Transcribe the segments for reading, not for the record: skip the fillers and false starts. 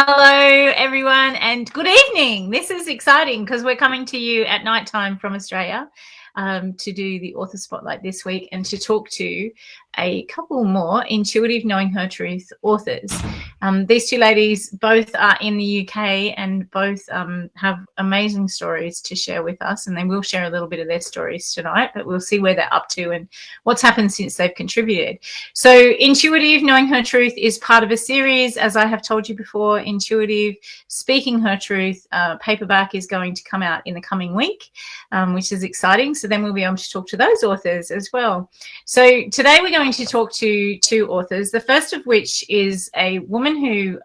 Hello, everyone, and good evening. This is exciting because we're coming to you at night time from Australia to do the author spotlight this week and to talk to a couple more intuitive knowing her truth authors. These two ladies both are in the UK and both have amazing stories to share with us, and they will share a little bit of their stories tonight, but we'll see where they're up to and what's happened since they've contributed. So Intuitive Knowing Her Truth is part of a series, as I have told you before. Intuitive Speaking Her Truth paperback is going to come out in the coming week, which is exciting. So then we'll be able to talk to those authors as well. So today we're going to talk to two authors, the first of which is a woman who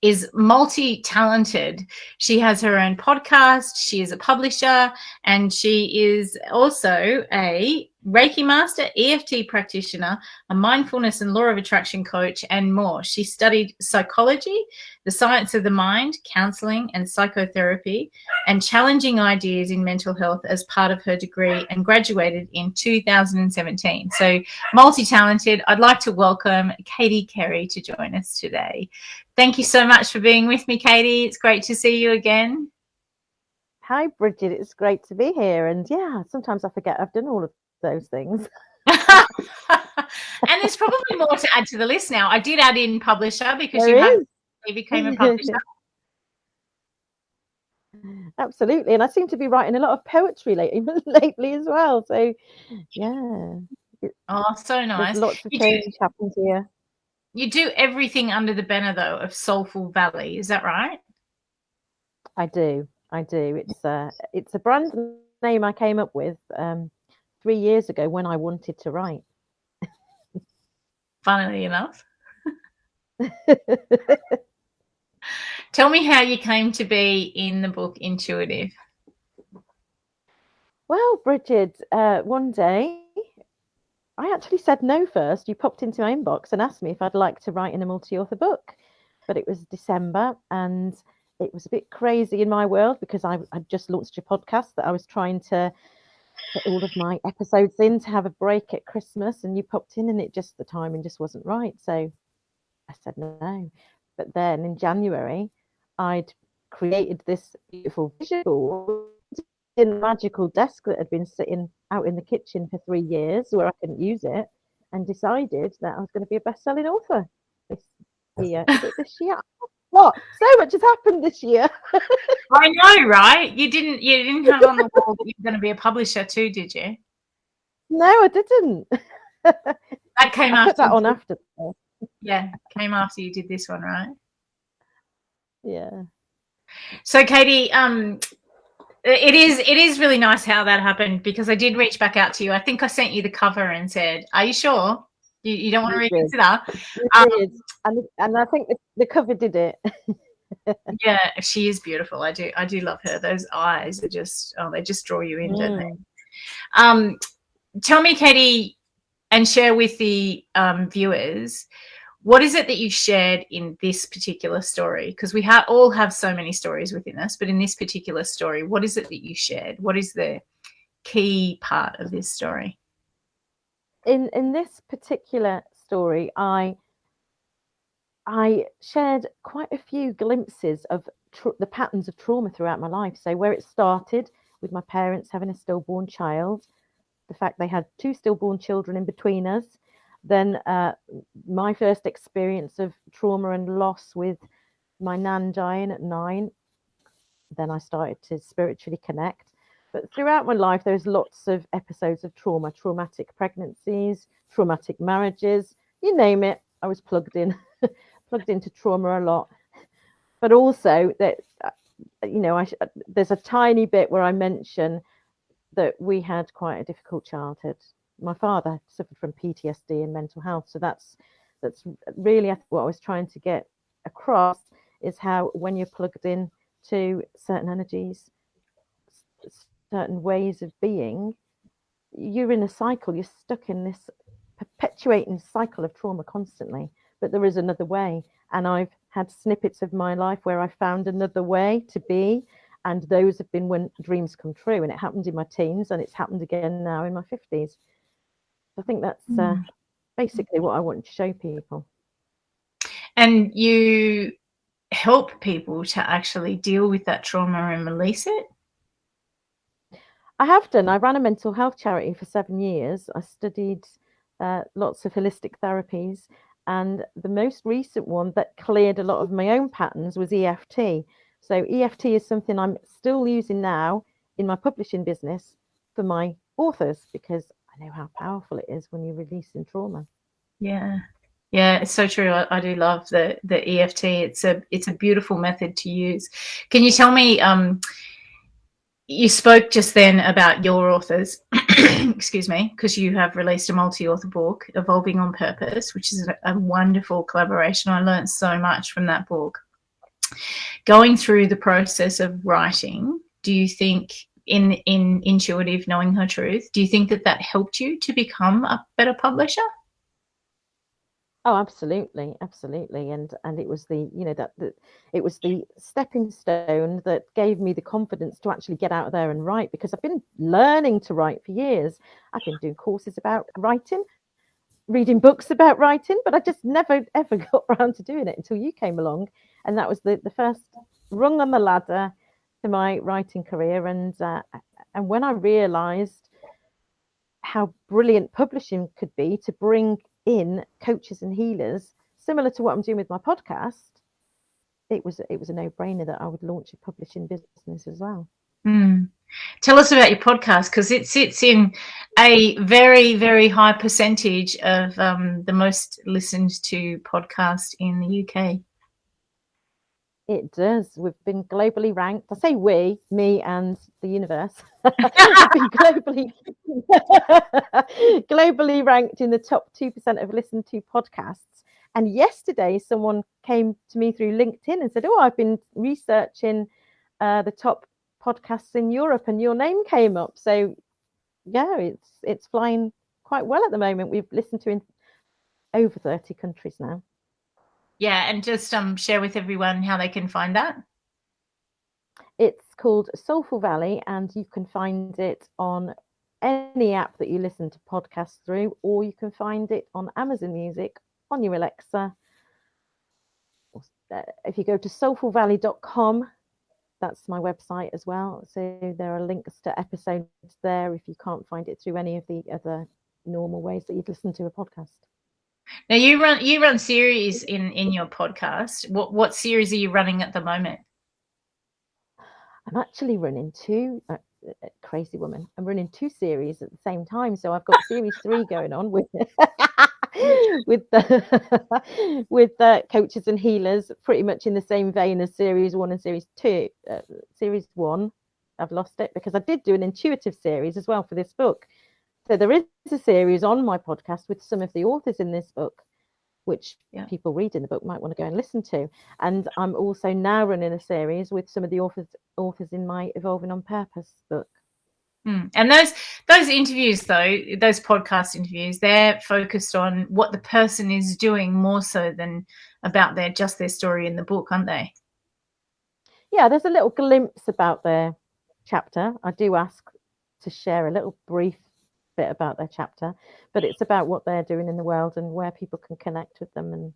is multi-talented. She has her own podcast, she is a publisher, and she is also a Reiki master, EFT practitioner, a mindfulness and law of attraction coach, and more. She studied psychology, the science of the mind, counseling and psychotherapy, and challenging ideas in mental health as part of her degree, and graduated in 2017. So multi-talented. I'd like to welcome Carey to join us today. Thank you so much for being with me, Katie. It's great to see you again. Hi, Brigid. It's great to be here. And yeah, sometimes I forget I've done all of those things. And there's probably more to add to the list now. I did add in publisher because you became a publisher. Absolutely. And I seem to be writing a lot of poetry lately as well. So yeah. Oh, so nice. There's lots of change happened here. You do everything under the banner, though, of Soulful Valley. Is that right? I do. It's a brand name I came up with 3 years ago when I wanted to write. Funnily enough. Tell me how you came to be in the book Intuitive. Well, Brigid, one day I actually said no first. You popped into my inbox and asked me if I'd like to write in a multi-author book. But it was December and it was a bit crazy in my world because I just launched a podcast that I was trying to put all of my episodes in to have a break at Christmas, and you popped in and the timing just wasn't right. So I said no. But then in January, I'd created this beautiful vision board in a magical desk that had been sitting out in the kitchen for 3 years where I couldn't use it, and decided that I was going to be a best-selling author this year. This year? What? So much has happened this year. I know, right? You didn't have on the wall that you were going to be a publisher too, did you? No, I didn't. That came after. Put that on after. Yeah, came after you did this one, right? Yeah. So, Katie, it is really nice how that happened, because I did reach back out to you. I think I sent you the cover and said, "Are you sure you don't want to reconsider?" Did. And I think the cover did it. Yeah, she is beautiful. I do love her. Those eyes are just they just draw you in, don't they? Tell me, Katie, and share with the viewers, what is it that you shared in this particular story? Because we all have so many stories within us, but in this particular story, what is it that you shared? What is the key part of this story? In this particular story, I shared quite a few glimpses of the patterns of trauma throughout my life. So where it started with my parents having a stillborn child, the fact they had 2 stillborn children in between us, then my first experience of trauma and loss with my nan dying at 9. Then I started to spiritually connect. But throughout my life, there's lots of episodes of trauma, traumatic pregnancies, traumatic marriages, you name it. I was plugged into trauma a lot. But also that, there's a tiny bit where I mention that we had quite a difficult childhood. My father suffered from PTSD and mental health. So that's really what I was trying to get across, is how when you're plugged in to certain energies, certain ways of being, you're in a cycle. You're stuck in this perpetuating cycle of trauma constantly. But there is another way. And I've had snippets of my life where I found another way to be. And those have been when dreams come true. And it happened in my teens, and it's happened again now in my 50s. I think that's basically what I want to show people. And you help people to actually deal with that trauma and release it? I have done. I ran a mental health charity for 7 years. I studied lots of holistic therapies, and the most recent one that cleared a lot of my own patterns was EFT. So EFT is something I'm still using now in my publishing business for my authors, because I know how powerful it is when you're releasing trauma. Yeah. Yeah, it's so true. I do love the EFT. It's a beautiful method to use. Can you tell me, you spoke just then about your authors, excuse me, because you have released a multi-author book, Evolving on Purpose, which is a wonderful collaboration. I learned so much from that book. Going through the process of writing, do you think in Intuitive, Knowing Her Truth, do you think that helped you to become a better publisher? Oh, absolutely, absolutely, and it was the it was the stepping stone that gave me the confidence to actually get out there and write, because I've been learning to write for years. I've been doing courses about writing, reading books about writing, but I just never ever got around to doing it until you came along, and that was the first rung on the ladder to my writing career. And when I realised how brilliant publishing could be to bring in coaches and healers, similar to what I'm doing with my podcast, it was a no-brainer that I would launch a publishing business as well. Tell us about your podcast, because it sits in a very, very high percentage of the most listened to podcast in the UK. It does. We've been globally ranked. I say we, me and the universe. We've been globally ranked in the top 2% of listened to podcasts. And yesterday, someone came to me through LinkedIn and said, "Oh, I've been researching the top podcasts in Europe, and your name came up." So, yeah, it's flying quite well at the moment. We've listened to in over 30 countries now. Yeah, and just share with everyone how they can find that. It's called Soulful Valley, and you can find it on any app that you listen to podcasts through, or you can find it on Amazon Music, on your Alexa. If you go to soulfulvalley.com, that's my website as well. So there are links to episodes there if you can't find it through any of the other normal ways that you'd listen to a podcast. Now you run series in your podcast. What series are you running at the moment? I'm actually running two. Crazy woman. I'm running two series at the same time. So I've got series 3 going on with with the coaches and healers, pretty much in the same vein as series 1 and series 2. Series 1, I've lost it because I did do an intuitive series as well for this book. So there is a series on my podcast with some of the authors in this book, which people read in the book might want to go and listen to. And I'm also now running a series with some of the authors in my Evolving on Purpose book. And those interviews, though, those podcast interviews, they're focused on what the person is doing more so than about their story in the book, aren't they? Yeah, there's a little glimpse about their chapter. I do ask to share a little brief bit about their chapter, but it's about what they're doing in the world and where people can connect with them, and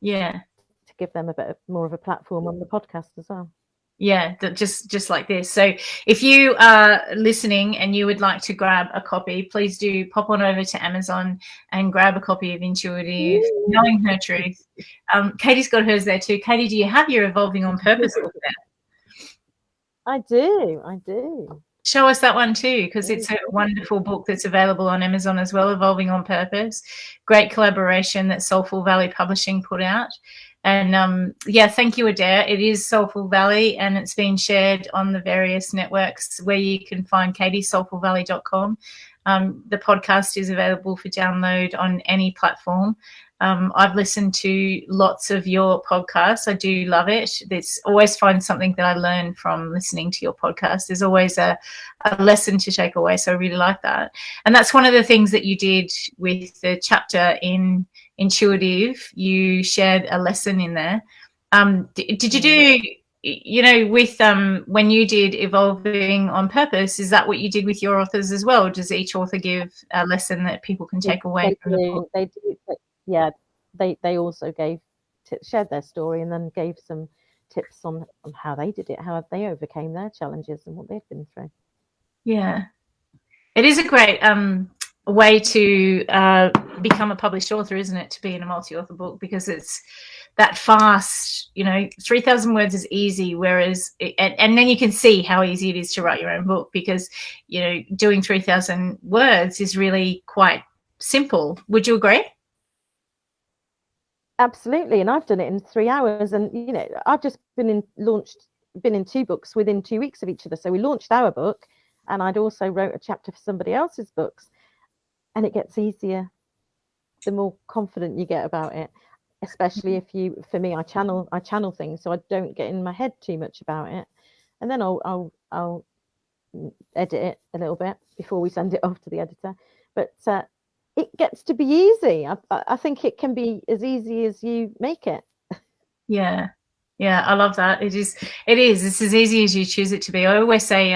to give them a bit more of a platform on the podcast as well. Yeah, just like this. So if you are listening and you would like to grab a copy, please do pop on over to Amazon and grab a copy of Intuitive, Knowing Her Truth. Katie's got hers there too. Katie, do you have your Evolving on Purpose book there? I do. Show us that one too, because it's a wonderful book that's available on Amazon as well, Evolving on Purpose. Great collaboration that Soulful Valley Publishing put out. And thank you, Adaire. It is Soulful Valley, and it's been shared on the various networks where you can find soulfulvalley.com. The podcast is available for download on any platform. I've listened to lots of your podcasts. I do love it. There's always find something that I learn from listening to your podcast. There's always a lesson to take away. So I really like that. And that's one of the things that you did with the chapter in Intuitive. You shared a lesson in there. Did you do, with when you did Evolving on Purpose, is that what you did with your authors as well? Does each author give a lesson that people can take away from the book? They do. Yeah, they also shared their story and then gave some tips on how they did it, how they overcame their challenges and what they've been through. Yeah, it is a great way to become a published author, isn't it, to be in a multi-author book, because it's that fast, 3,000 words is easy, whereas and then you can see how easy it is to write your own book, because doing 3,000 words is really quite simple. Would you agree? Absolutely. And I've done it in 3 hours, and I've just been in 2 books within 2 weeks of each other. So we launched our book, and I'd also wrote a chapter for somebody else's books, and it gets easier the more confident you get about it, especially for me, I channel things, so I don't get in my head too much about it, and then I'll edit it a little bit before we send it off to the editor. But it gets to be easy. I think it can be as easy as you make it. Yeah, I love that. It is. It's as easy as you choose it to be. I always say,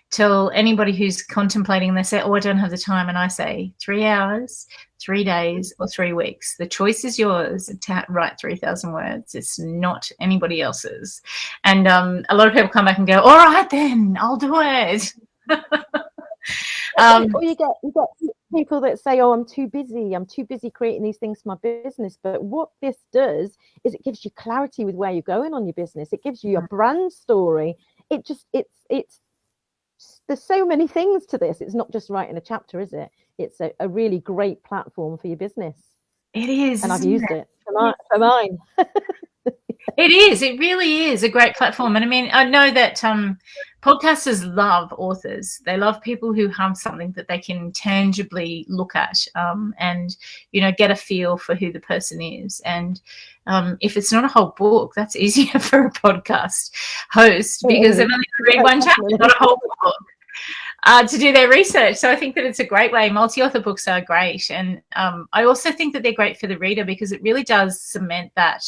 tell anybody who's contemplating, they say, "Oh, I don't have the time," and I say, 3 hours, 3 days, or 3 weeks. The choice is yours to write 3,000 words. It's not anybody else's. And a lot of people come back and go, "All right, then I'll do it." Or you get people that say, "Oh, I'm too busy creating these things for my business." But what this does is it gives you clarity with where you're going on your business. It gives you a brand story. It's there's so many things to this. It's not just writing a chapter, is it? It's a really great platform for your business. It is, and I've used it for mine. It is. It really is a great platform. And I mean, I know that podcasters love authors. They love people who have something that they can tangibly look at and, get a feel for who the person is. And if it's not a whole book, that's easier for a podcast host, because they've only got to read one chapter, not a whole book, to do their research. So I think that it's a great way. Multi-author books are great. And I also think that they're great for the reader, because it really does cement that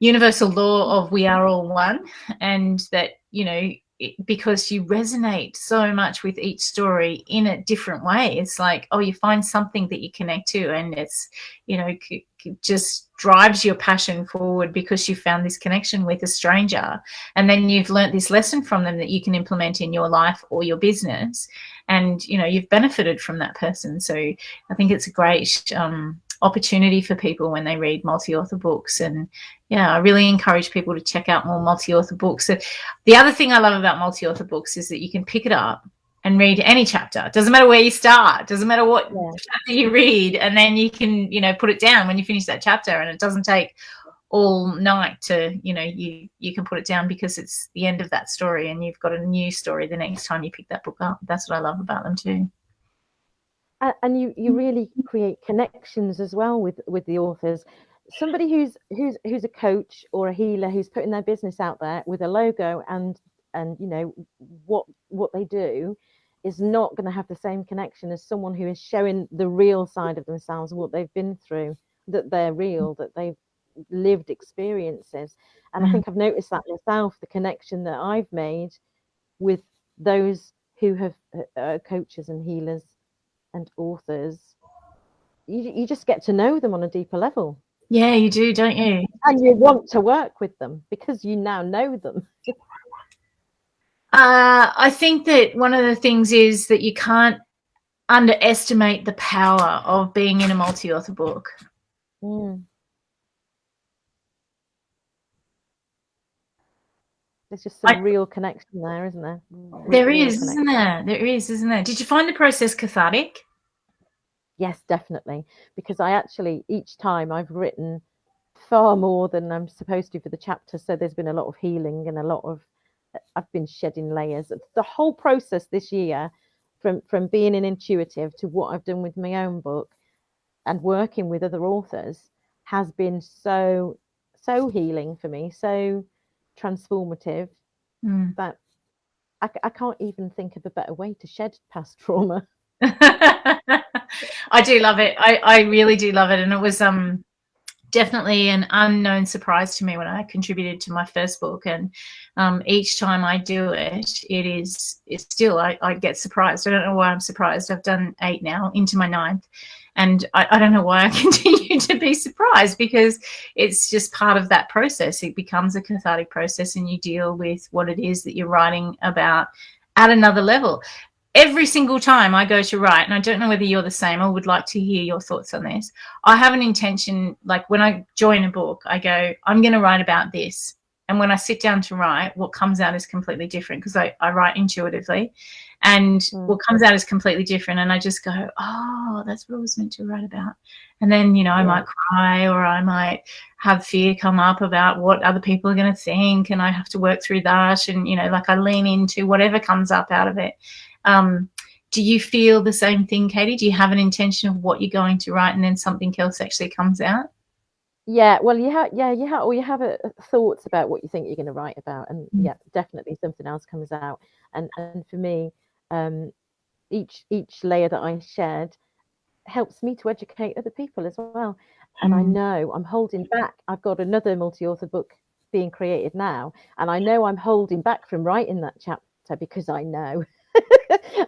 universal law of we are all one, and that because you resonate so much with each story in a different way. It's like, oh, you find something that you connect to, and it's just drives your passion forward because you found this connection with a stranger, and then you've learnt this lesson from them that you can implement in your life or your business, and you've benefited from that person. So I think it's a great opportunity for people when they read multi-author books. And I really encourage people to check out more multi-author books. So the other thing I love about multi-author books is that you can pick it up and read any chapter. It doesn't matter where you start, doesn't matter what chapter you read, and then you can put it down when you finish that chapter, and it doesn't take all night to you can put it down, because it's the end of that story and you've got a new story the next time you pick that book up. That's what I love about them too. And you really create connections as well with the authors. Somebody who's a coach or a healer who's putting their business out there with a logo and what they do is not going to have the same connection as someone who is showing the real side of themselves, what they've been through, that they're real, that they've lived experiences. And I think I've noticed that myself, the connection that I've made with those who have coaches and healers and authors. You just get to know them on a deeper level. Yeah, you do, don't you? And you want to work with them because you now know them. I think that one of the things is that you can't underestimate the power of being in a multi-author book. There's just some real connection there, isn't there? There is, isn't there? There is, isn't there? Did you find the process cathartic? Yes, definitely. Because I actually, each time I've written far more than I'm supposed to for the chapter. So there's been a lot of healing and I've been shedding layers. The whole process this year, from being an intuitive to what I've done with my own book and working with other authors, has been so healing for me, so transformative, that I can't even think of a better way to shed past trauma. I do love it. I really do love it. And it was definitely an unknown surprise to me when I contributed to my first book. And each time I do it, it's still, I get surprised. I don't know why I'm surprised. I've done 8 now, into my 9th. And I don't know why I continue to be surprised, because it's just part of that process. It becomes a cathartic process, and you deal with what it is that you're writing about at another level. Every single time I go to write, and I don't know whether you're the same, I would like to hear your thoughts on this. I have an intention, like when I join a book, I go, I'm going to write about this. And when I sit down to write, what comes out is completely different, because I write intuitively, and what comes out is completely different. And I just go, oh, that's what I was meant to write about. And then, you know, I might cry, or I might have fear come up about what other people are going to think, and I have to work through that. And, you know, like I lean into whatever comes up out of it. Do you feel the same thing, Katie? Do you have an intention of what you're going to write, and then something else actually comes out? Yeah, well, you have thoughts about what you think you're going to write about, and definitely something else comes out. And for me, each layer that I shared helps me to educate other people as well. And I know I'm holding back. I've got another multi-author book being created now, and I know I'm holding back from writing that chapter, because I know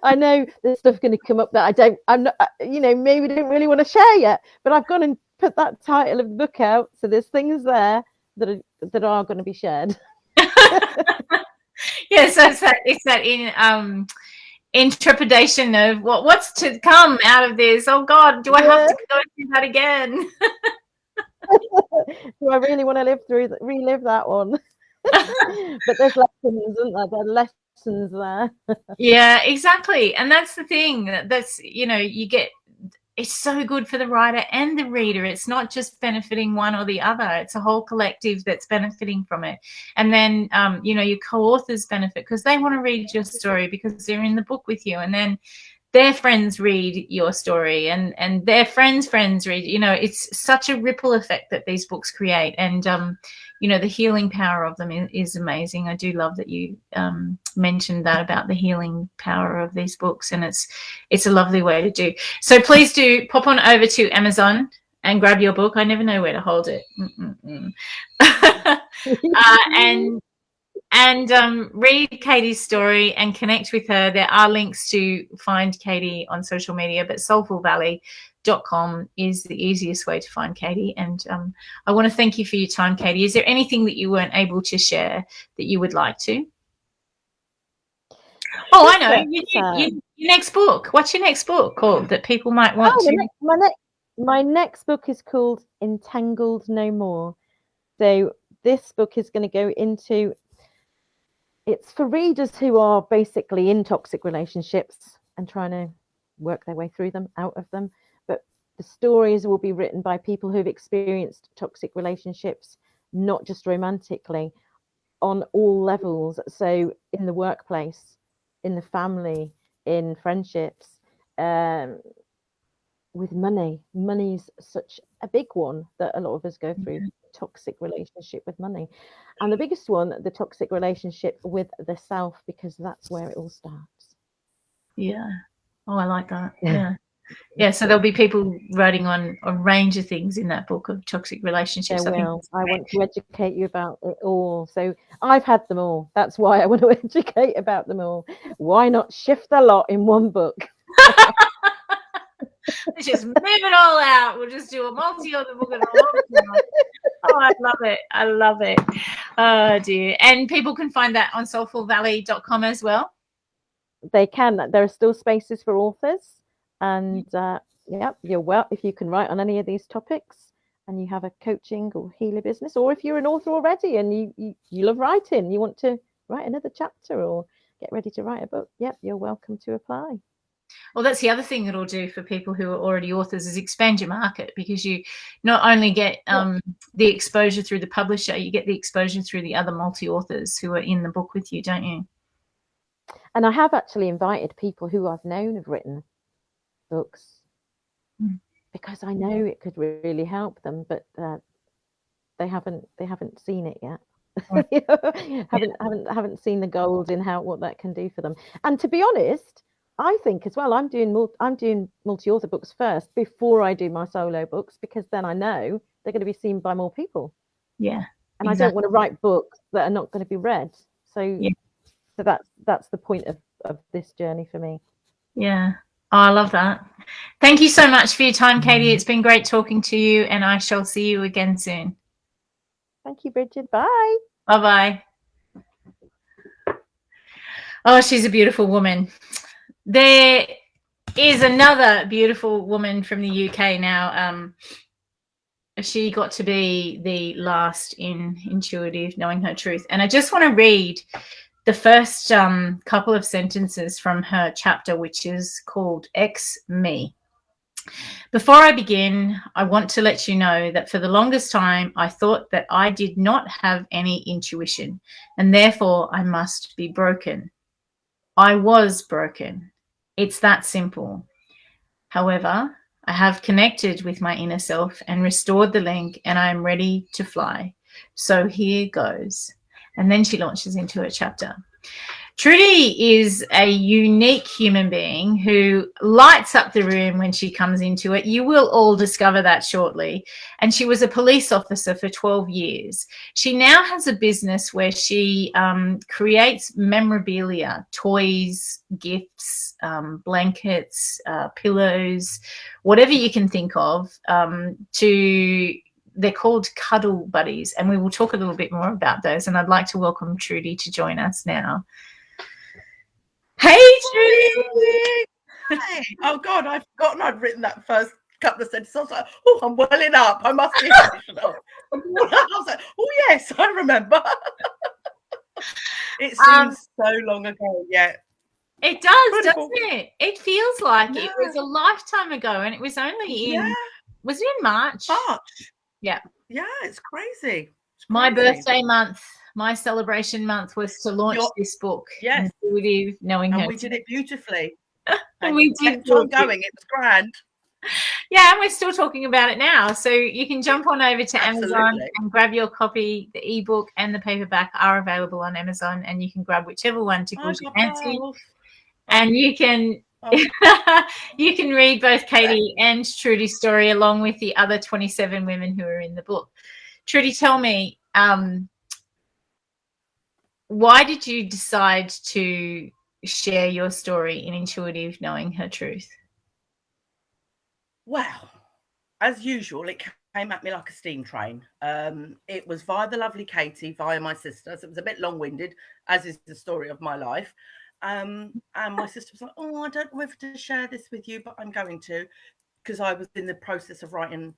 I know there's stuff going to come up that I'm not, you know, maybe don't really want to share yet, but I've gone and put that title of the book out, so there's things there that are going to be shared. Yeah, so it's that in intrepidation of what's to come out of this. Oh God, do I have to go through that again? Do I really want to relive that one? But there's lessons, isn't there? There are lessons there. Yeah, exactly. And that's the thing. That's, you know, you get, it's so good for the writer and the reader. It's not just benefiting one or the other. It's a whole collective that's benefiting from it. And then, you know, your co-authors benefit because they want to read your story because they're in the book with you. And then their friends read your story, and their friends read. You know, it's such a ripple effect that these books create. And, you know, the healing power of them is amazing. I do love that you mentioned that about the healing power of these books, and it's a lovely way to do. So please do pop on over to Amazon and grab your book. I never know where to hold it. And read Katie's story and connect with her. There are links to find Katie on social media, but soulfulvalley.com is the easiest way to find Katie. And I want to thank you for your time, Katie. Is there anything that you weren't able to share that you would like to? Oh, I know. Your next book. What's your next book called that people might want to? My next book is called Entangled No More. So this book is going to go into, it's for readers who are basically in toxic relationships and trying to work their way through them, out of them. But the stories will be written by people who've experienced toxic relationships, not just romantically, on all levels. So in the workplace, in the family, in friendships, with money. Money's such a big one that a lot of us go through. Toxic relationship with money, and the biggest one, the toxic relationship with the self, because that's where it all starts. Yeah. Oh, I like that. Yeah. So there'll be people writing on a range of things in that book of toxic relationships. I want to educate you about it all. So I've had them all. That's why I want to educate about them all. Why not shift a lot in one book? Let's just move it all out. We'll just do a multi-author book and a long. Oh, I love it. I love it. Oh, dear. And people can find that on soulfulvalley.com as well. They can. There are still spaces for authors. And you're well, if you can write on any of these topics and you have a coaching or healer business, or if you're an author already and you love writing, you want to write another chapter or get ready to write a book, you're welcome to apply. Well, that's the other thing it'll do for people who are already authors is expand your market, because you not only get the exposure through the publisher, you get the exposure through the other multi-authors who are in the book with you, don't you? And I have actually invited people who I've known have written books because I know it could really help them, but they haven't seen it yet. haven't seen the gold in what that can do for them. And to be honest, I think as well, I'm doing multi-author books first before I do my solo books, because then I know they're going to be seen by more people. Yeah. And exactly. I don't want to write books that are not going to be read. So that's the point of this journey for me. Yeah. Oh, I love that. Thank you so much for your time, Katie. It's been great talking to you, and I shall see you again soon. Thank you, Brigid. Bye. Bye-bye. Oh, she's a beautiful woman. There is another beautiful woman from the UK now. She got to be the last in Intuitive Knowing Her Truth. And I just want to read the first couple of sentences from her chapter, which is called X Me. Before I begin, I want to let you know that for the longest time, I thought that I did not have any intuition, and therefore I must be broken. I was broken. It's that simple. However, I have connected with my inner self and restored the link, and I am ready to fly. So here goes. And then she launches into her chapter. Trudy is a unique human being who lights up the room when she comes into it. You will all discover that shortly. And she was a police officer for 12 years. She now has a business where she creates memorabilia, toys, gifts, blankets, pillows, whatever you can think of they're called Cuddle Buddies, and we will talk a little bit more about those. And I'd like to welcome Trudy to join us now. Hey, Trudy! Hey. Oh, God, I've forgotten I'd written that first couple of sentences. I was like, oh, I'm welling up. I must be emotional. I was like, oh, yes, I remember. It seems so long ago, yeah. It does, doesn't it? It feels like it was a lifetime ago, and it was only in, was it in March? March. Yeah. Yeah, it's crazy. My birthday month, my celebration month was to launch this book. Yes. Intuitive Knowing Her. And we did it beautifully. And we kept on going. It was grand. Yeah, and we're still talking about it now. So you can jump on over to Amazon and grab your copy. The ebook and the paperback are available on Amazon, and you can grab whichever one tickles your fancy. And you can you can read both Katie and Trudy's story along with the other 27 women who are in the book. Trudy, tell me, why did you decide to share your story in Intuitive Knowing Her Truth? Well, as usual, it came at me like a steam train. It was via the lovely Katie, via my sister. So it was a bit long-winded, as is the story of my life. And my sister was like, oh, I don't know whether to share this with you, but I'm going to, because I was in the process of writing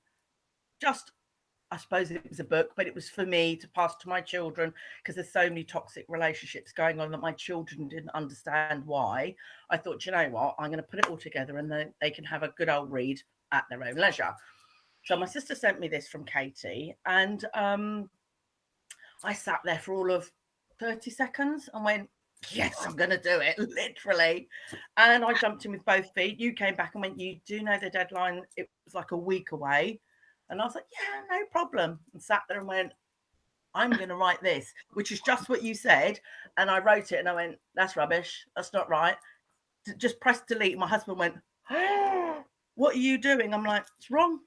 I suppose it was a book, but it was for me to pass to my children, because there's so many toxic relationships going on that my children didn't understand why. I thought, you know what, I'm going to put it all together and then they can have a good old read at their own leisure. So my sister sent me this from Katie, and I sat there for all of 30 seconds and went, yes, I'm going to do it, literally. And I jumped in with both feet. You came back and went, you do know the deadline. It was like a week away. And I was like, yeah, no problem. And sat there and went, I'm going to write this, which is just what you said. And I wrote it and I went, that's rubbish. That's not right. Just press delete. My husband went, oh, what are you doing? I'm like, it's wrong.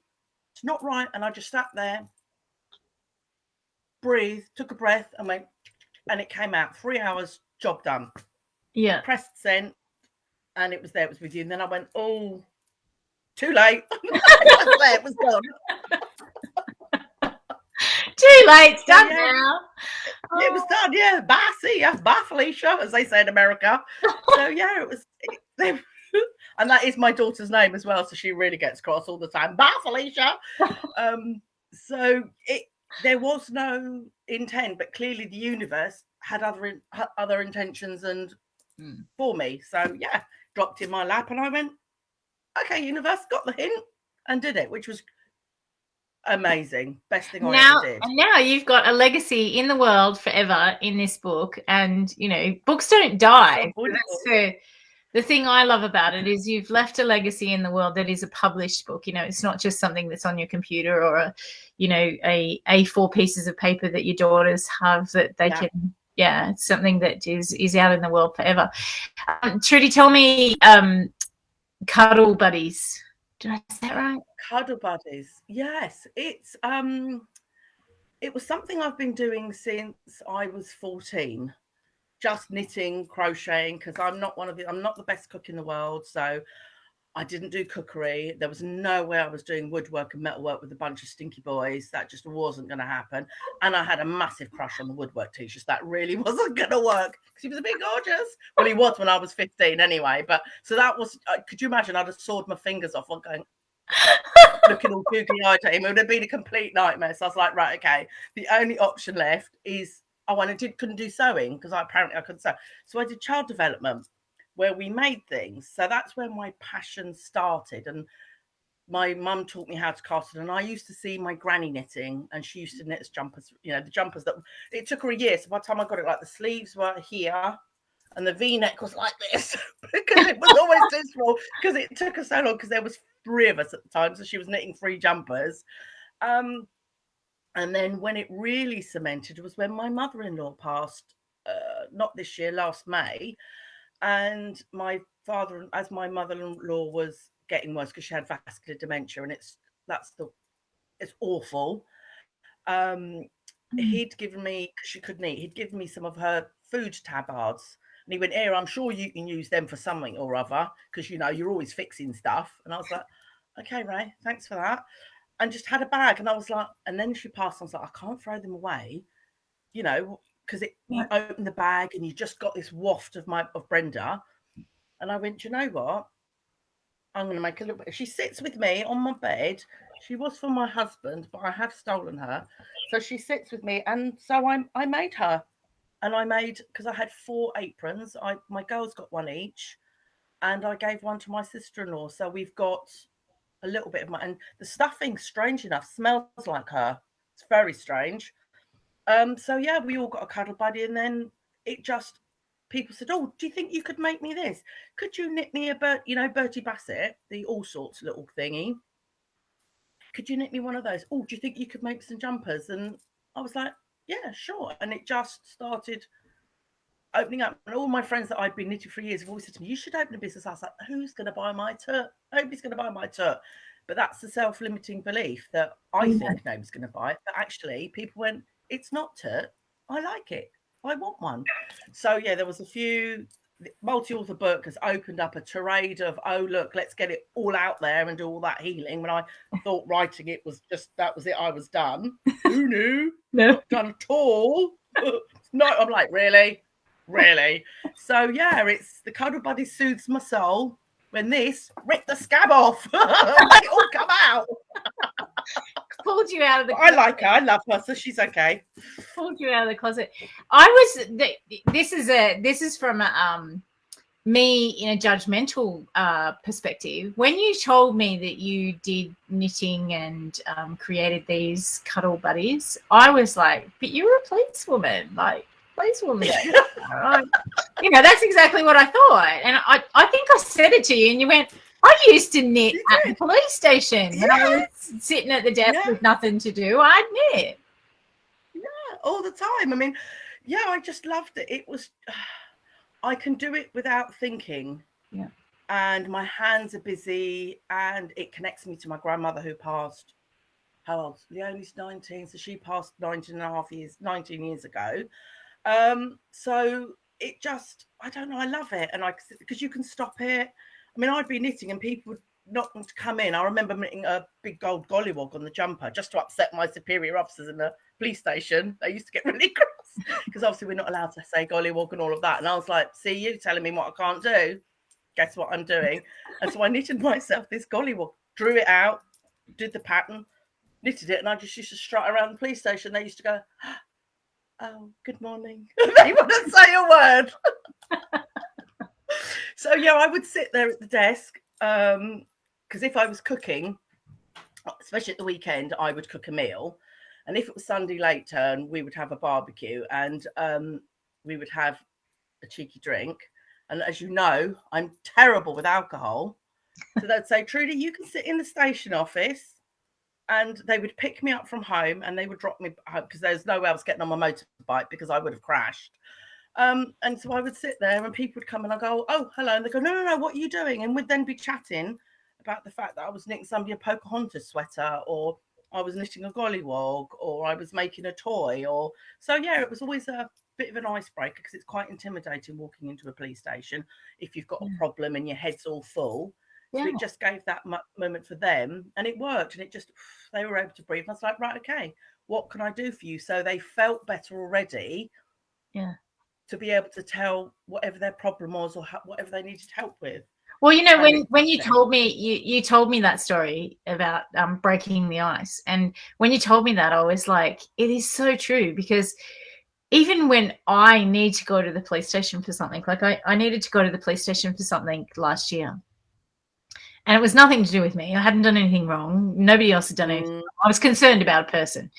It's not right. And I just sat there, breathed, took a breath and went, and it came out. 3 hours, job done. Yeah. Pressed send, and it was there. It was with you. And then I went, oh, too late. It was there. It was gone. Too late. It's done now. It was done. Yeah. Bye. See ya. Bye, Felicia, as they say in America. So yeah, it was. And that is my daughter's name as well. So she really gets cross all the time. Bye, Felicia. So there was no intent, but clearly the universe had other intentions and for me. So yeah, dropped in my lap and I went, okay, universe, got the hint and did it, which was amazing. Best thing I ever did. And now you've got a legacy in the world forever in this book. And, you know, books don't die. That's the thing I love about it is you've left a legacy in the world that is a published book. You know, it's not just something that's on your computer or a A4 pieces of paper that your daughters have that they can. Yeah, it's something that is out in the world forever. Trudy, tell me, Cuddle Buddies. Did I say that right? Cuddle Buddies. Yes, it's it was something I've been doing since I was 14. Just knitting, crocheting, because I'm not the best cook in the world. So I didn't do cookery. There was no way I was doing woodwork and metalwork with a bunch of stinky boys. That just wasn't going to happen. And I had a massive crush on the woodwork teachers. That really wasn't going to work because he was a bit gorgeous. Well, he was when I was 15 anyway. But so that was, could you imagine? I'd have sawed my fingers off on going, looking all googly-eyed at him. It would have been a complete nightmare. So I was like, right, okay. The only option left is, couldn't do sewing because apparently I couldn't sew. So I did child development, where we made things. So that's where my passion started. And my mum taught me how to cast it. And I used to see my granny knitting, and she used to knit us jumpers, the jumpers that it took her a year. So by the time I got it, like the sleeves were here and the V-neck was like this because it was always too small because it took her so long because there was 3 of us at the time. So she was knitting 3 jumpers. And then when it really cemented was when my mother-in-law passed, not this year, last May. And my father, as my mother-in-law was getting worse because she had vascular dementia, and it's awful. He'd given me, because she couldn't eat, he'd given me some of her food tabards, and he went, "Here, I'm sure you can use them for something or other, because you're always fixing stuff." And I was like, "Okay, Ray, thanks for that." And just had a bag, and I was like, and then she passed. I was like, I can't throw them away, because you open the bag and you just got this waft of Brenda. And I went, you know what? I'm going to make a little bit. She sits with me on my bed. She was for my husband, but I have stolen her. So she sits with me. And so I made her. And I made, because I had 4 aprons. My girls got 1 each. And I gave one to my sister-in-law. So we've got a little bit of and the stuffing, strange enough, smells like her. It's very strange. So yeah, we all got a cuddle buddy, and then people said, "Oh, do you think you could make me this? Could you knit me a Bertie Bassett, the all sorts little thingy? Could you knit me one of those? Oh, do you think you could make some jumpers?" And I was like, "Yeah, sure." And it just started opening up. And all my friends that I'd been knitting for years have always said to me, "You should open a business." I was like, "Who's going to buy my tut? Nobody's going to buy my tut." But that's the self-limiting belief that I think nobody's going to buy it. But actually, people went, "It's not tut. I like it. I want one." So yeah, there was a few. Multi-author book has opened up a tirade of, "Oh look, let's get it all out there and do all that healing." When I thought writing it was just, that was it. I was done. Who knew? No. Not done at all. No, I'm like, really. So yeah, it's the Cuddle Buddy soothes my soul. When this ripped the scab off, make it all come out. Pulled you out of the I like her. I love her, so she's okay. Pulled you out of the closet. This is from me in a judgmental perspective. When you told me that you did knitting and created these Cuddle Buddies, I was like, "But you're a policewoman, policewoman." That's exactly what I thought. And I think I said it to you, and you went, "I used to knit at the police station when I was sitting at the desk with nothing to do. I'd knit." Yeah, all the time. I mean, yeah, I just loved it. It was, I can do it without thinking. Yeah. And my hands are busy, and it connects me to my grandmother who passed, how old? Leonie's 19, so she passed 19 years ago. So it just, I don't know, I love it. And because you can stop it. I mean, I'd be knitting and people would not want to come in. I remember knitting a big gold gollywog on the jumper just to upset my superior officers in the police station. They used to get really cross because obviously we're not allowed to say gollywog and all of that. And I was like, "See, you telling me what I can't do? Guess what I'm doing?" And so I knitted myself this gollywog, drew it out, did the pattern, knitted it, and I just used to strut around the police station. They used to go, "Oh, good morning." They wouldn't say a word. So yeah, I would sit there at the desk because if I was cooking, especially at the weekend, I would cook a meal, and if it was Sunday late turn, we would have a barbecue, and we would have a cheeky drink. And as you know, I'm terrible with alcohol, so they'd say, "Trudy, you can sit in the station office." And they would pick me up from home and they would drop me home because there's no way I was getting on my motorbike because I would have crashed. And so I would sit there and people would come and I go, "Oh, hello." And they go, no, what are you doing? And we'd then be chatting about the fact that I was knitting somebody a Pocahontas sweater, or I was knitting a gollywog, or I was making a toy. So yeah, it was always a bit of an icebreaker because it's quite intimidating walking into a police station if you've got a problem and your head's all full. So it just gave that moment for them, and it worked, and they were able to breathe. And I was like, right, okay, what can I do for you? So they felt better already. Yeah. To be able to tell whatever their problem was or whatever they needed help with. Well, you know, when you told me, you told me that story about breaking the ice. And when you told me that, I was like, it is so true, because even when I need to go to the police station for something, like I needed to go to the police station for something last year. And it was nothing to do with me. I hadn't done anything wrong. Nobody else had done anything wrong. I was concerned about a person.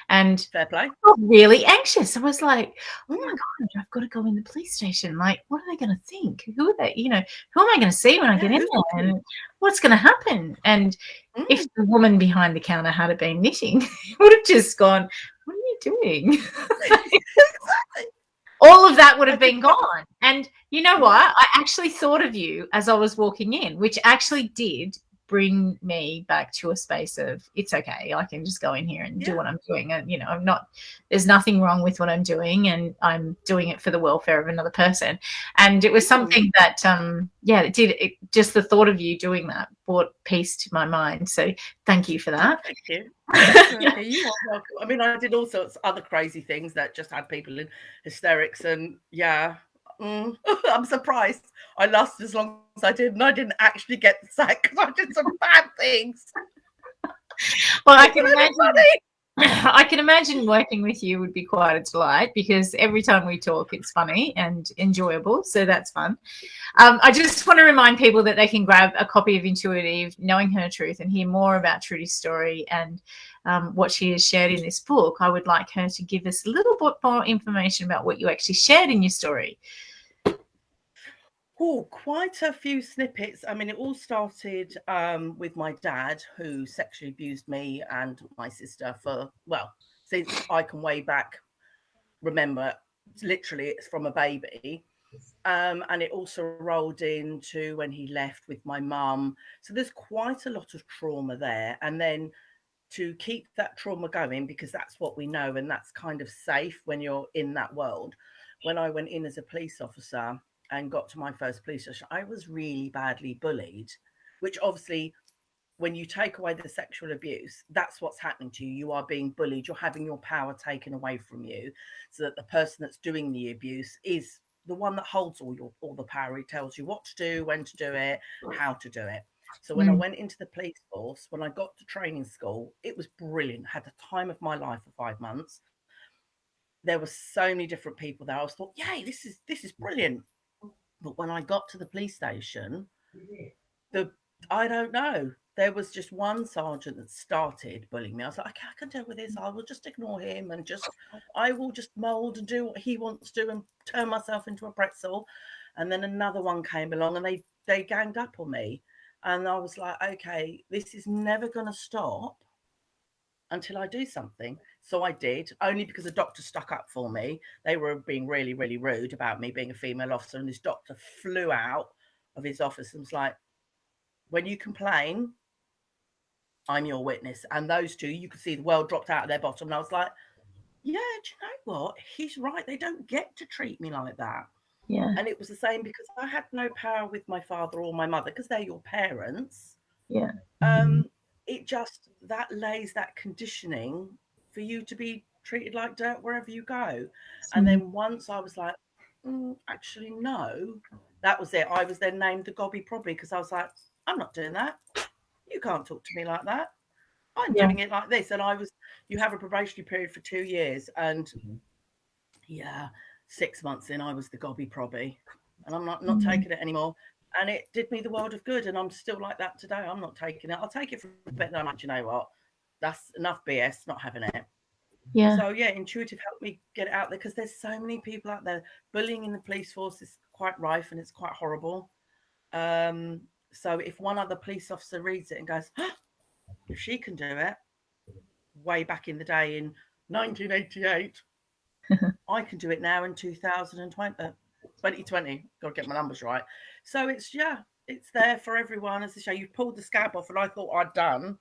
And fair play. I got really anxious. I was like, oh my God, I've got to go in the police station. Like, what are they going to think? Who are they? You know, who am I going to see when I get in there? And what's going to happen? And if the woman behind the counter had been knitting, it would have just gone, what are you doing? Exactly. All of that would have been gone. And you know what? I actually thought of you as I was walking in, which actually did bring me back to a space of, it's okay, I can just go in here and do what I'm doing. And, you know, there's nothing wrong with what I'm doing, and I'm doing it for the welfare of another person. And it was something that, just the thought of you doing that brought peace to my mind. So thank you for that. Thank you. You are welcome. I mean, I did all sorts of other crazy things that just had people in hysterics, and I'm surprised I lasted as long as I did, and I didn't actually get the sack because I did some bad things. Well, I can imagine working with you would be quite a delight, because every time we talk, it's funny and enjoyable. So that's fun. I just want to remind people that they can grab a copy of Intuitive, Knowing Her Truth, and hear more about Trudy's story and what she has shared in this book. I would like her to give us a little bit more information about what you actually shared in your story. Oh, quite a few snippets. I mean, it all started with my dad, who sexually abused me and my sister since I can way back remember. Literally, it's from a baby. And it also rolled into when he left with my mum. So there's quite a lot of trauma there. And then to keep that trauma going, because that's what we know, and that's kind of safe when you're in that world. When I went in as a police officer and got to my first police station, I was really badly bullied, which obviously, when you take away the sexual abuse, that's what's happening to you. You are being bullied. You're having your power taken away from you, so that the person that's doing the abuse is the one that holds all the power. He tells you what to do, when to do it, how to do it. So when I went into the police force, when I got to training school, it was brilliant. I had the time of my life for 5 months. There were so many different people there. I was thought, yay, this is brilliant. But when I got to the police station, I don't know. There was just one sergeant that started bullying me. I was like, okay, I can deal with this. I will just ignore him and I will just mold and do what he wants to do and turn myself into a pretzel. And then another one came along and they ganged up on me. And I was like, okay, this is never going to stop until I do something. So I did, only because a doctor stuck up for me. They were being really, really rude about me being a female officer. And this doctor flew out of his office and was like, when you complain, I'm your witness. And those two, you could see the world dropped out of their bottom. And I was like, yeah, do you know what? He's right. They don't get to treat me like that. Yeah. And it was the same because I had no power with my father or my mother, because they're your parents. Yeah. It just, that lays that conditioning for you to be treated like dirt wherever you go. And then once I was like, actually, no, that was it. I was then named the Gobby Probby, because I was like, I'm not doing that. You can't talk to me like that. I'm doing it like this. And you have a probationary period for 2 years. And 6 months in, I was the Gobby Probby. And I'm not taking it anymore. And it did me the world of good. And I'm still like that today. I'm not taking it. I'll take it for a bit. And I'm like, you know what? That's enough BS, not having it. Yeah. So, Intuitive helped me get it out there, because there's so many people out there. Bullying in the police force is quite rife and it's quite horrible. So if one other police officer reads it and goes, if she can do it, way back in the day in 1988, I can do it now in 2020. Got to get my numbers right. So it's there for everyone. As I say, you pulled the scab off, and I thought I'd done.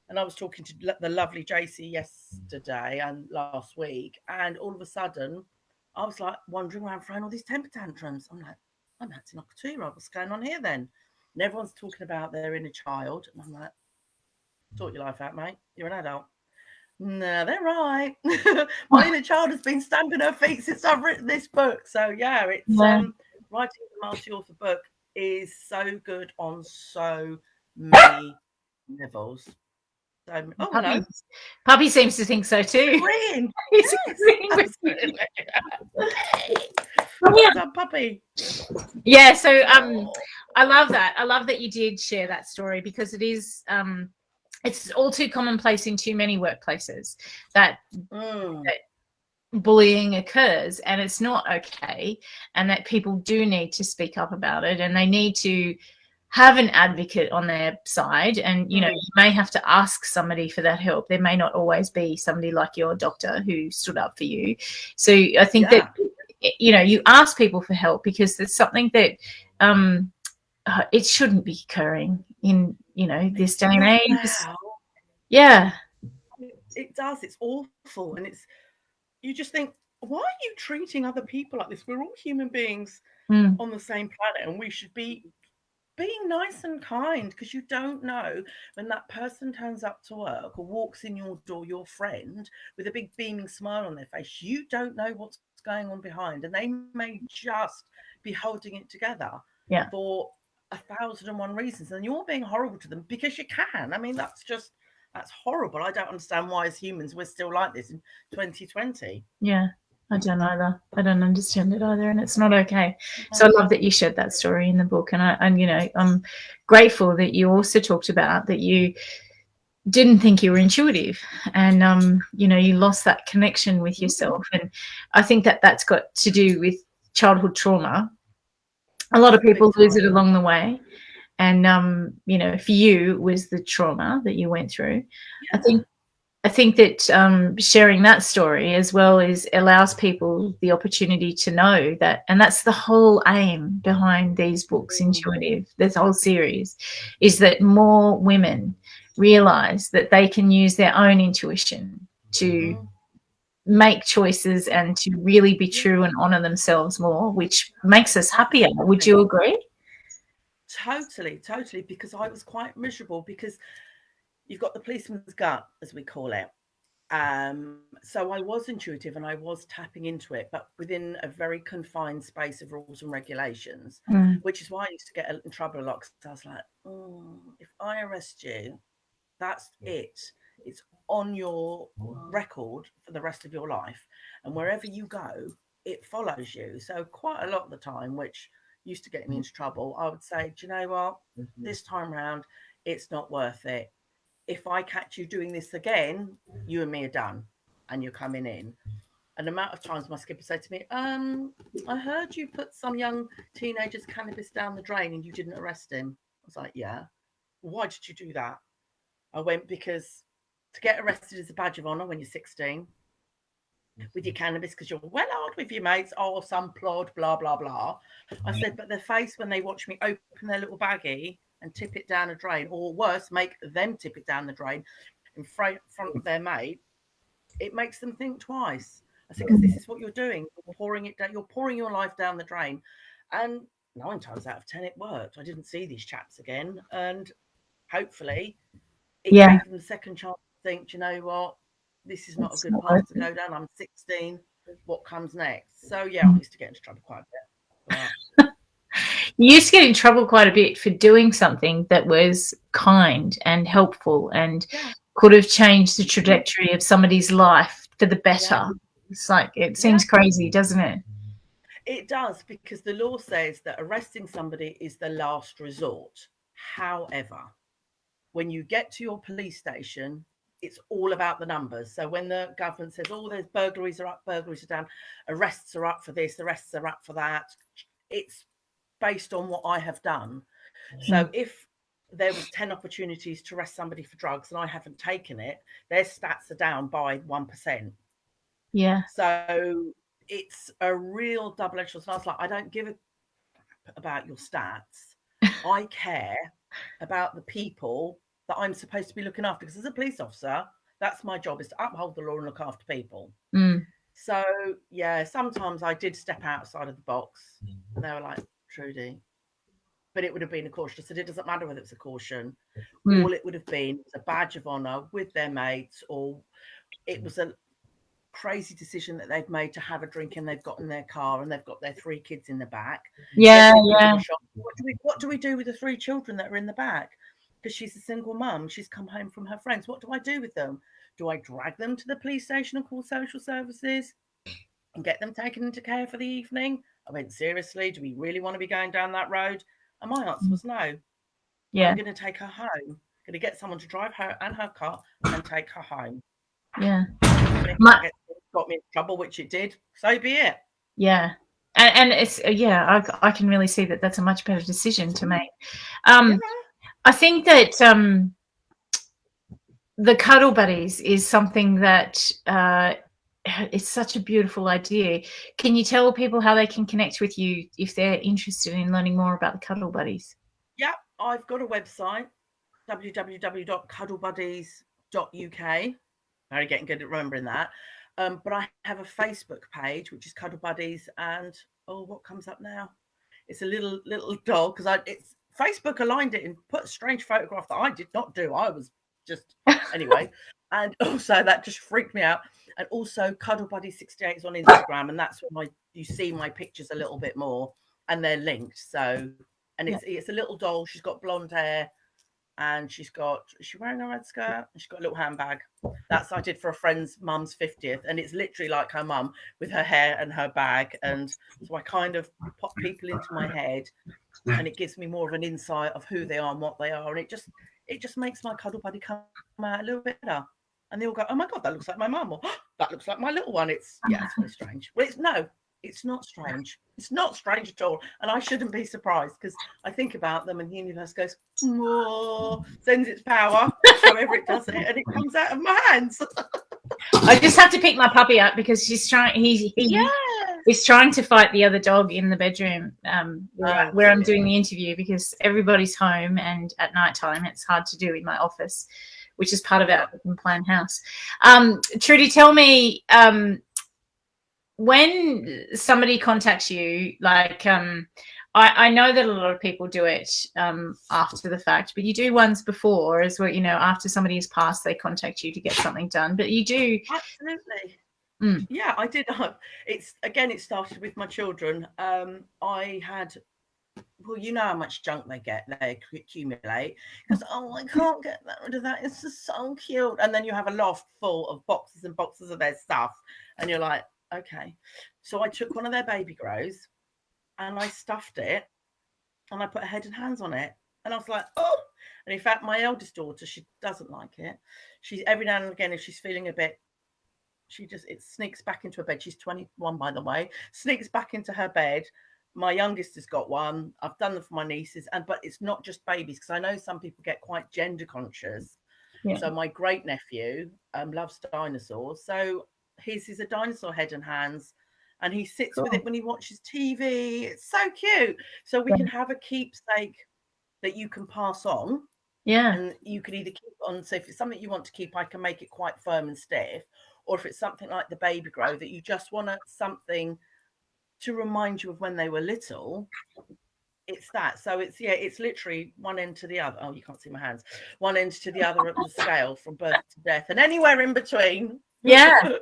And I was talking to the lovely JC yesterday and last week, and all of a sudden, I was like wandering around throwing all these temper tantrums. I'm like, I'm acting like a 2-year-old. What's going on here then? and everyone's talking about their inner child. And I'm like, sort your life out, mate. You're an adult. No, they're right. My inner child has been stamping her feet since I've written this book. So yeah, it's writing the multi-author book is so good on so many levels. So, Puppy seems to think so too. Green. He's Absolutely. Puppy. Yeah, so I love that. I love that you did share that story, because it is it's all too commonplace in too many workplaces that bullying occurs, and it's not okay, and that people do need to speak up about it, and they need to have an advocate on their side. And you know, you may have to ask somebody for that help. There may not always be somebody like your doctor who stood up for you. So I think that, you know, you ask people for help, because there's something that it shouldn't be occurring in, you know, this day and age. Yeah, it does. It's awful, and you just think, why are you treating other people like this? We're all human beings on the same planet, and we should be being nice and kind, because you don't know when that person turns up to work or walks in your door, your friend, with a big beaming smile on their face. You don't know what's going on behind, and they may just be holding it together for 1,001 reasons, and you're being horrible to them because you can. I mean, that's horrible. I don't understand why, as humans, we're still like this in 2020. Yeah, I don't either. I don't understand it either, and it's not okay. So I love that you shared that story in the book, and you know, I'm grateful that you also talked about that you didn't think you were intuitive, and you know, you lost that connection with yourself. And I think that that's got to do with childhood trauma. A lot of people lose it along the way. And you know, for you, it was the trauma that you went through. I think that sharing that story as well allows people the opportunity to know that, and that's the whole aim behind these books, Intuitive, this whole series, is that more women realize that they can use their own intuition to make choices and to really be true and honor themselves more, which makes us happier. Would you agree? Totally, because I was quite miserable, because you've got the policeman's gut, as we call it. So I was intuitive and I was tapping into it, but within a very confined space of rules and regulations, which is why I used to get in trouble a lot, because I was like, if I arrest you, that's it. It's on your record for the rest of your life, and wherever you go, it follows you. So quite a lot of the time, which used to get me into trouble, I would say, do you know what, this time round, it's not worth it. If I catch you doing this again, you and me are done, and you're coming in. And the amount of times my skipper said to me, I heard you put some young teenager's cannabis down the drain and you didn't arrest him. I was like, yeah. Why did you do that? I went, because to get arrested is a badge of honour when you're 16 with your cannabis, because you're well out with your mates, some plod, blah, blah, blah. I said, but their face when they watch me open their little baggie and tip it down a drain, or worse, make them tip it down the drain in front of their mate, it makes them think twice. I said, because this is what you're doing. You're pouring it down. You're pouring your life down the drain. And 9 times out of 10, it worked. I didn't see these chaps again. And hopefully it gave them the second chance to think, do you know what? This is not a good path to go down. I'm 16. What comes next? So, yeah, I used to get into trouble quite a bit. You used to get in trouble quite a bit for doing something that was kind and helpful and could have changed the trajectory of somebody's life for the better. It's like, it seems crazy, doesn't it? It does, because the law says that arresting somebody is the last resort. However, when you get to your police station, it's all about the numbers. So when the government says, there's burglaries are up, burglaries are down, arrests are up for this, arrests are up for that, it's based on what I have done. So if there was 10 opportunities to arrest somebody for drugs and I haven't taken it, their stats are down by 1%. Yeah. So it's a real double-edged sword. So I was like, I don't give a about your stats. I care about the people that I'm supposed to be looking after, because as a police officer, that's my job, is to uphold the law and look after people. So yeah, sometimes I did step outside of the box, and they were like, Trudy, but it would have been a caution. I said, it doesn't matter whether it's a caution. Mm. All it would have been was a badge of honour with their mates, or it was a crazy decision that they've made to have a drink and they've got in their car and they've got their 3 kids in the back. Yeah. What do we do with the 3 children that are in the back? Because she's a single mum. She's come home from her friends. What do I do with them? Do I drag them to the police station and call social services and get them taken into care for the evening? I went, seriously, do we really want to be going down that road? And my answer was no. Yeah. I'm going to take her home. I'm going to get someone to drive her and her car and take her home. Yeah. And if it got me in trouble, which it did, so be it. Yeah. And it's, I can really see that that's a much better decision to make. I think that the Cuddle Buddies is something that it's such a beautiful idea. Can you tell people how they can connect with you if they're interested in learning more about the Cuddle Buddies? Yeah, I've got a website, www.cuddlebuddies.uk. Very getting good at remembering that. But I have a Facebook page, which is Cuddle Buddies, and what comes up now? It's a little doll, because it's Facebook aligned it and put a strange photograph that I did not do. I was just anyway, and also that just freaked me out. And also Cuddle Buddies 68 is on Instagram, and that's when you see my pictures a little bit more, and they're linked. So, and it's a little doll. She's got blonde hair. And is she wearing a red skirt? And she's got a little handbag. That's I did for a friend's mum's 50th. And it's literally like her mum with her hair and her bag. And so I kind of pop people into my head, and it gives me more of an insight of who they are and what they are. And it just makes my cuddle buddy come out a little bit better. And they all go, oh my God, that looks like my mum. Or that looks like my little one. It's very strange. Well, it's not strange. It's not strange at all. And I shouldn't be surprised, because I think about them and the universe goes, sends its power, however it does it, and it comes out of my hands. I just have to pick my puppy up because he's trying to fight the other dog in the bedroom where I'm doing the interview, because everybody's home and at night time it's hard to do in my office, which is part of our plan house. Trudy, tell me, when somebody contacts you, like I know that a lot of people do it after the fact, but you do ones before as well, after somebody has passed, they contact you to get something done, but you do. Absolutely. Yeah, I did. It started with my children. I had, well, you know how much junk they accumulate, because I can't get rid of that, it's just so cute. And then you have a loft full of boxes and boxes of their stuff, and you're like, okay. So I took one of their baby grows and I stuffed it and I put a head and hands on it, and I was like, oh. And in fact, my eldest daughter, she doesn't like it. She's every now and again, if she's feeling a bit, it sneaks back into her bed. She's 21, by the way, sneaks back into her bed. My youngest has got one. I've done them for my nieces, but it's not just babies, because I know some people get quite gender conscious. Yeah. So my great nephew loves dinosaurs. So his is a dinosaur head and hands, and he sits with it when he watches TV. It's so cute. So we can have a keepsake that you can pass on. Yeah. And you can either keep on. So if it's something you want to keep, I can make it quite firm and stiff. Or if it's something like the baby grow that you just want something to remind you of when they were little, it's that. So it's literally one end to the other. Oh, you can't see my hands. One end to the other of the scale, from birth to death, and anywhere in between. Yeah.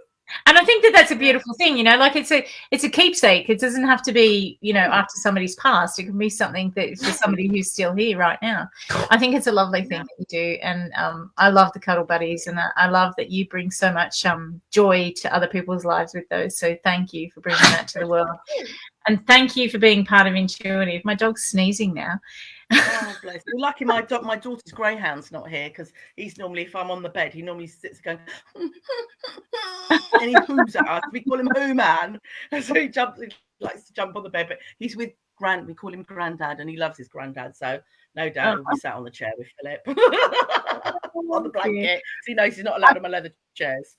And I think that that's a beautiful thing, like it's a keepsake. It doesn't have to be, after somebody's passed. It can be something that for somebody who's still here right now. I think it's a lovely thing that you do. And I love the Cuddle Buddies, and I love that you bring so much joy to other people's lives with those. So thank you for bringing that to the world. And thank you for being part of Intuitive. My dog's sneezing now. Oh, bless. You're lucky my daughter's greyhound's not here, because he's normally, if I'm on the bed, he normally sits going and he hoos at us. We call him Hoo Man. And so he likes to jump on the bed, but he's with we call him Granddad, and he loves his granddad. So no doubt he'll be sat on the chair with Philip on the blanket. So he knows he's not allowed on my leather chairs.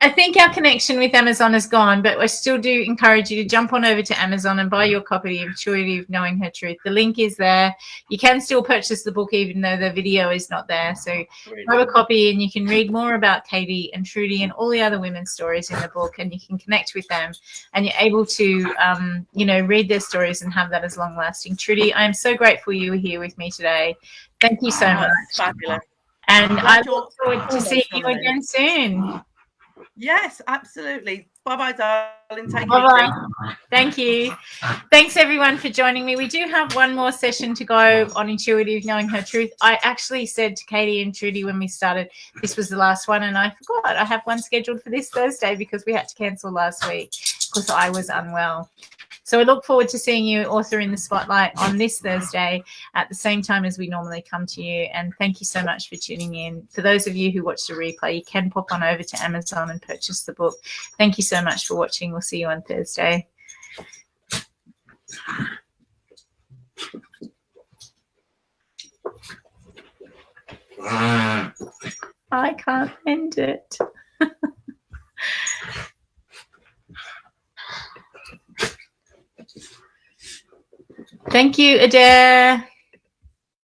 I think our connection with Amazon is gone, but I still do encourage you to jump on over to Amazon and buy your copy of Trudy of Knowing Her Truth. The link is there. You can still purchase the book even though the video is not there. So grab a copy and you can read more about Katie and Trudy and all the other women's stories in the book, and you can connect with them, and you're able to, read their stories and have that as long-lasting. Trudy, I am so grateful you were here with me today. Thank you so much. Fabulous. And I look forward to seeing you again soon. Yes, absolutely. Bye-bye, darling. Take Bye-bye. Thank you. Thanks, everyone, for joining me. We do have one more session to go on Intuitive Knowing Her Truth. I actually said to Katie and Trudy when we started, this was the last one, and I forgot I have one scheduled for this Thursday because we had to cancel last week because I was unwell. So I look forward to seeing you, Author in the Spotlight, on this Thursday at the same time as we normally come to you. And thank you so much for tuning in. For those of you who watch the replay, you can pop on over to Amazon and purchase the book. Thank you so much for watching. We'll see you on Thursday. I can't end it. Thank you, Adaire.